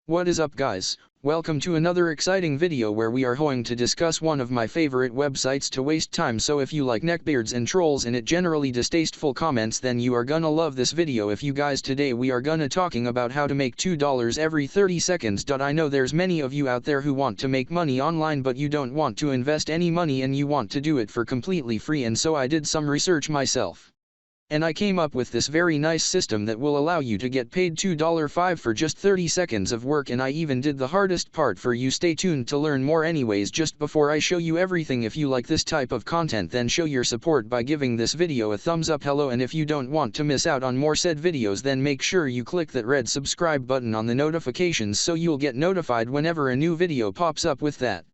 What is up guys, welcome to another exciting video where we are going to discuss one of my favorite websites to waste time. So if you like neckbeards and trolls and it generally distasteful comments, then you are gonna love this video. If you guys, today we are gonna talking about how to make $2 every 30 seconds. I know there's many of you out there who want to make money online, but you don't want to invest any money and you want to do it for completely free, and so I did some research myself. And I came up with this very nice system that will allow you to get paid $2.5 for just 30 seconds of work, and I even did the hardest part for you. Stay tuned to learn more. Anyways, just before I show you everything, if you like this type of content, then show your support by giving this video a thumbs up. Hello, and if you don't want to miss out on more said videos, then make sure you click that red subscribe button on the notifications so you'll get notified whenever a new video pops up. With that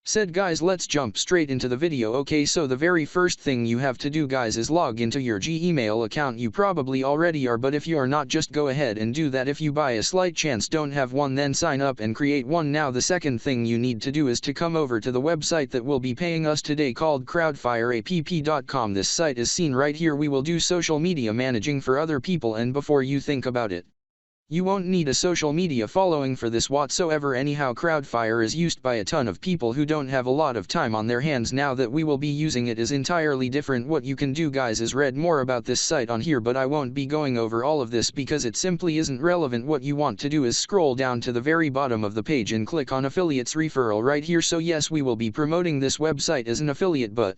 said guys, let's jump straight into the video. Okay, so the very first thing you have to do guys is log into your Gmail account. You probably already are, but if you are not, just go ahead and do that. If you by a slight chance don't have one, then sign up and create one now. The second thing you need to do is to come over to the website that will be paying us today, called crowdfireapp.com. This site is seen right here. We will do social media managing for other people, and before you think about it, you won't need a social media following for this whatsoever. Anyhow, Crowdfire is used by a ton of people who don't have a lot of time on their hands. Now that we will be using it is entirely different. What you can do guys is read more about this site on here, but I won't be going over all of this because it simply isn't relevant. What you want to do is scroll down to the very bottom of the page and click on affiliates referral right here. So yes, we will be promoting this website as an affiliate, but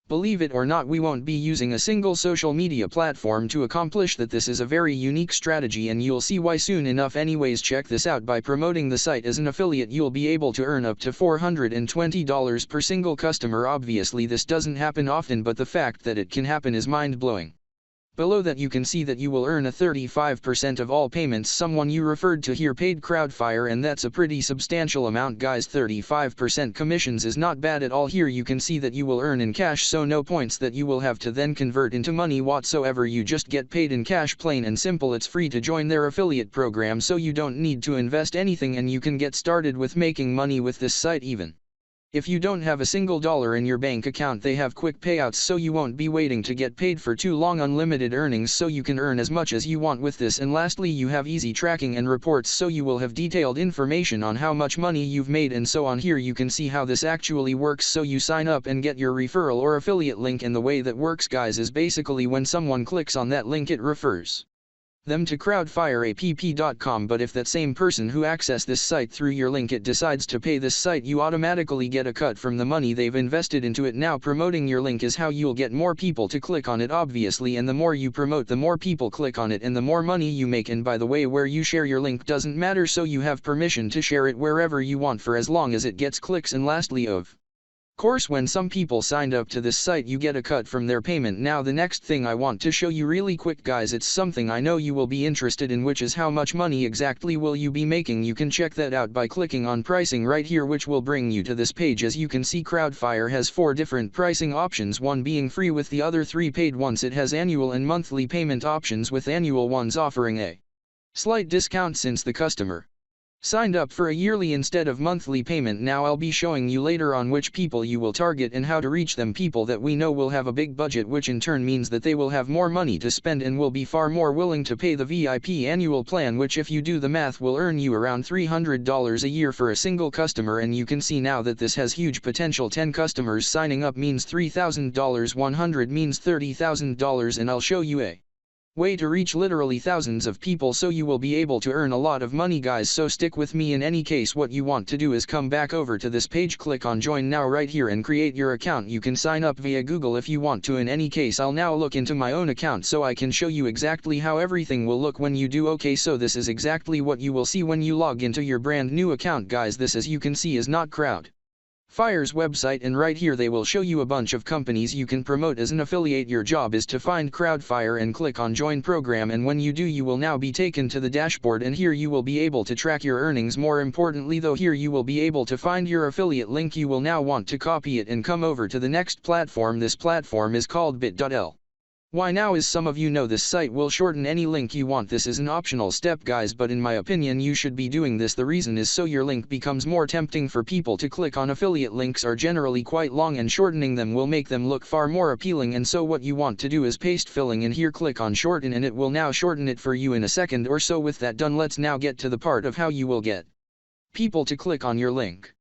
believe it or not, we won't be using a single social media platform to accomplish that. This is a very unique strategy and you'll see why soon enough. Anyways, check this out. By promoting the site as an affiliate, you'll be able to earn up to $420 per single customer. Obviously this doesn't happen often, but the fact that it can happen is mind-blowing. Below that you can see that you will earn a 35% of all payments someone you referred to here paid Crowdfire, and that's a pretty substantial amount guys. 35% commissions is not bad at all. Here you can see that you will earn in cash, so no points that you will have to then convert into money whatsoever. You just get paid in cash, plain and simple. It's free to join their affiliate program, so you don't need to invest anything and you can get started with making money with this site. Even if you don't have a single dollar in your bank account, they have quick payouts, so you won't be waiting to get paid for too long. Unlimited earnings, so you can earn as much as you want with this. And lastly, you have easy tracking and reports, so you will have detailed information on how much money you've made and so on. Here you can see how this actually works. So you sign up and get your referral or affiliate link, and the way that works guys is basically when someone clicks on that link, it refers them to crowdfireapp.com. But if that same person who accessed this site through your link, it decides to pay this site, you automatically get a cut from the money they've invested into it. Now, promoting your link is how you'll get more people to click on it, obviously, and the more you promote, the more people click on it and the more money you make. And by the way, where you share your link doesn't matter, so you have permission to share it wherever you want for as long as it gets clicks. And lastly, of course, when some people signed up to this site, you get a cut from their payment. Now the next thing I want to show you really quick guys, it's something I know you will be interested in, which is how much money exactly will you be making. You can check that out by clicking on pricing right here, which will bring you to this page. As you can see, Crowdfire has 4 different pricing options, one being free with the other 3 paid ones. It has annual and monthly payment options, with annual ones offering a slight discount since the customer signed up for a yearly instead of monthly payment. Now I'll be showing you later on which people you will target and how to reach them. People that we know will have a big budget, which in turn means that they will have more money to spend and will be far more willing to pay the VIP annual plan, which if you do the math will earn you around $300 a year for a single customer. And you can see now that this has huge potential. 10 customers signing up means $3,000, 100 means $30,000, and I'll show you a way to reach literally thousands of people, so you will be able to earn a lot of money guys. So stick with me. In any case, what you want to do is come back over to this page, click on join now right here and create your account. You can sign up via Google if you want to. In any case, I'll now look into my own account so I can show you exactly how everything will look when you do. Okay, so this is exactly what you will see when you log into your brand new account guys. This, as you can see, is not Crowdfire's website, and right here they will show you a bunch of companies you can promote as an affiliate. Your job is to find Crowdfire and click on join program, and when you do, you will now be taken to the dashboard, and here you will be able to track your earnings. More importantly though, here you will be able to find your affiliate link. You will now want to copy it and come over to the next platform. This platform is called bit.ly. Why now, as some of you know, this site will shorten any link you want. This is an optional step guys, but in my opinion you should be doing this. The reason is so your link becomes more tempting for people to click on. Affiliate links are generally quite long and shortening them will make them look far more appealing, and so what you want to do is paste filling in here, click on shorten, and it will now shorten it for you in a second or so. With that done, let's now get to the part of how you will get people to click on your link.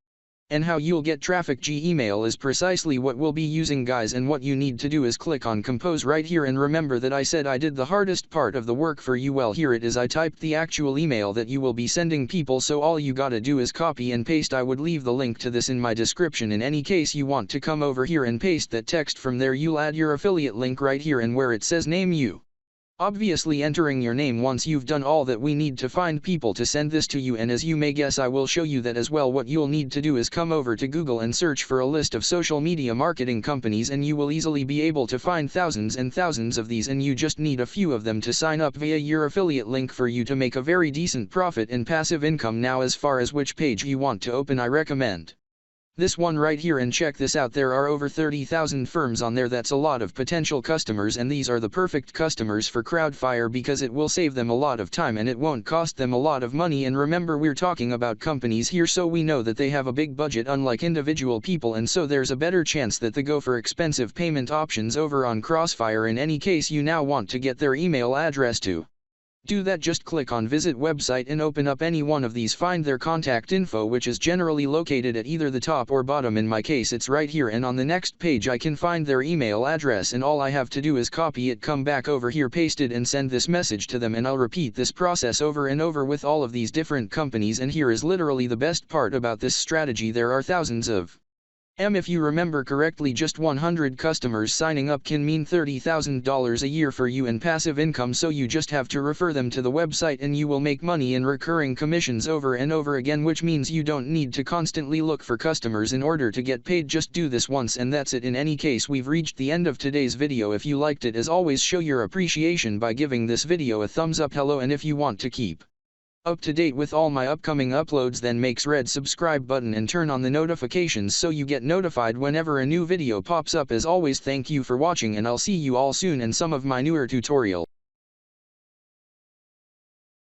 And how you'll get traffic. Gmail is precisely what we'll be using guys, and what you need to do is click on compose right here, and remember that I said I did the hardest part of the work for you. Well, here it is. I typed the actual email that you will be sending people, so all you gotta do is copy and paste. I would leave the link to this in my description. In any case you want to come over here and paste that text. From there you'll add your affiliate link right here, and where it says name you obviously entering your name. Once you've done all that, we need to find people to send this to you, and as you may guess I will show you that as well. What you'll need to do is come over to Google and search for a list of social media marketing companies, and you will easily be able to find thousands and thousands of these, and you just need a few of them to sign up via your affiliate link for you to make a very decent profit and passive income. Now, as far as which page you want to open, I recommend this one right here, and check this out. There are over 30,000 firms on there. That's a lot of potential customers, and these are the perfect customers for Crowdfire because it will save them a lot of time and it won't cost them a lot of money. And remember, we're talking about companies here, so we know that they have a big budget unlike individual people, and so there's a better chance that they go for expensive payment options over on Crossfire. In any case, you now want to get their email address. To do that, just click on visit website and open up any one of these. Find their contact info, which is generally located at either the top or bottom. In my case it's right here, and on the next page I can find their email address, and all I have to do is copy it, come back over here, paste it, and send this message to them. And I'll repeat this process over and over with all of these different companies. And here is literally the best part about this strategy. There are thousands of if you remember correctly, just 100 customers signing up can mean $30,000 a year for you in passive income. So you just have to refer them to the website and you will make money in recurring commissions over and over again, which means you don't need to constantly look for customers in order to get paid. Just do this once and that's it. In any case, we've reached the end of today's video. If you liked it, as always, show your appreciation by giving this video a thumbs up. Hello, and if you want to keep up to date with all my upcoming uploads, then make red subscribe button and turn on the notifications so you get notified whenever a new video pops up. As always, thank you for watching, and I'll see you all soon in some of my newer tutorials.